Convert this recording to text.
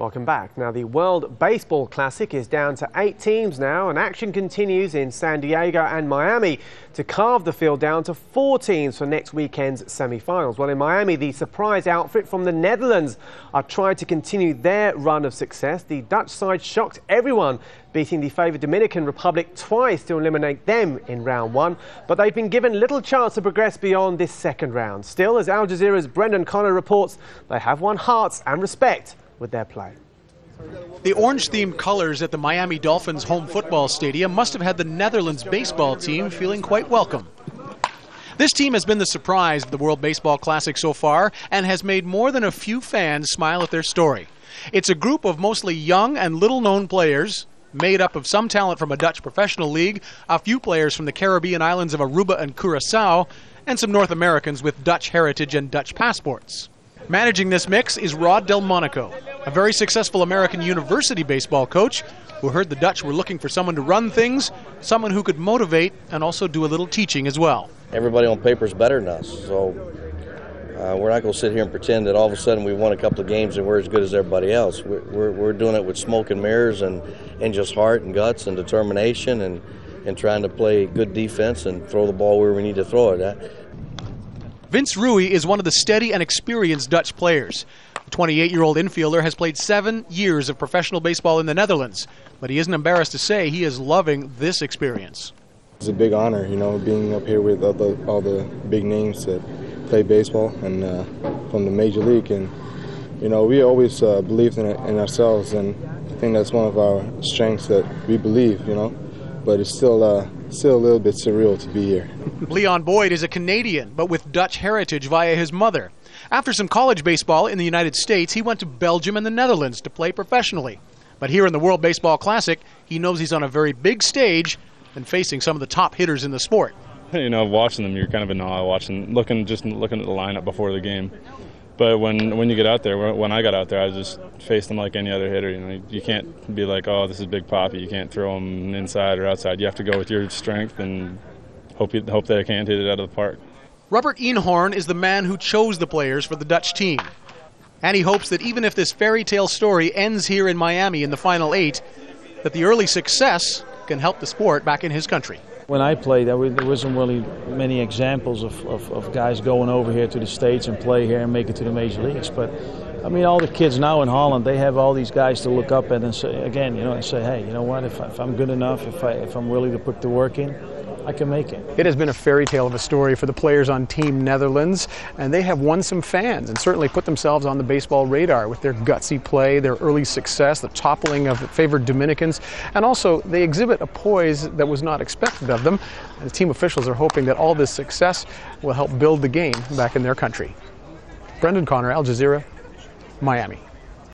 Welcome back. Now, the World Baseball Classic is down to 8 teams now, and action continues in San Diego and Miami to carve the field down to 4 teams for next weekend's semi-finals. Well, in Miami, the surprise outfit from the Netherlands are trying to continue their run of success. The Dutch side shocked everyone, beating the favoured Dominican Republic twice to eliminate them in round 1. But they've been given little chance to progress beyond this second round. Still, as Al Jazeera's Brendan Connor reports, they have won hearts and respect with their play. The orange-themed colors at the Miami Dolphins home football stadium must have had the Netherlands baseball team feeling quite welcome. This team has been the surprise of the World Baseball Classic so far and has made more than a few fans smile at their story. It's a group of mostly young and little-known players, made up of some talent from a Dutch professional league, a few players from the Caribbean islands of Aruba and Curaçao, and some North Americans with Dutch heritage and Dutch passports. Managing this mix is Rod Delmonico, a very successful American university baseball coach who heard the Dutch were looking for someone to run things, someone who could motivate and also do a little teaching as well. Everybody on paper is better than us, so we're not going to sit here and pretend that all of a sudden we won a couple of games and we're as good as everybody else. We're doing it with smoke and mirrors and just heart and guts and determination and trying to play good defense and throw the ball where we need to throw it at. Vince Rui is one of the steady and experienced Dutch players. The 28-year-old infielder has played 7 years of professional baseball in the Netherlands, but he isn't embarrassed to say he is loving this experience. It's a big honor, being up here with all the big names that play baseball and from the major league. And, we always believed in ourselves, and I think that's one of our strengths that we believe, but it's still a little bit surreal to be here. Leon Boyd is a Canadian, but with Dutch heritage via his mother. After some college baseball in the United States, he went to Belgium and the Netherlands to play professionally. But here in the World Baseball Classic, he knows he's on a very big stage and facing some of the top hitters in the sport. Watching them, you're kind of in awe, looking at the lineup before the game. But when you get out there, when I got out there, I just faced them like any other hitter. You can't be like, oh, this is Big Papi. You can't throw them inside or outside. You have to go with your strength and hope that I can't hit it out of the park. Robert Eenhoorn is the man who chose the players for the Dutch team. And he hopes that even if this fairy tale story ends here in Miami in the final 8, that the early success can help the sport back in his country. When I played, there wasn't really many examples of guys going over here to the States and play here and make it to the major leagues. But all the kids now in Holland, they have all these guys to look up at and say, and say, hey, you know what? If I'm good enough, if I'm willing to put the work in, I can make it. It has been a fairy tale of a story for the players on Team Netherlands, and they have won some fans and certainly put themselves on the baseball radar with their gutsy play, their early success, the toppling of the favored Dominicans, and also they exhibit a poise that was not expected of them. And the team officials are hoping that all this success will help build the game back in their country. Brendan Connor, Al Jazeera, Miami.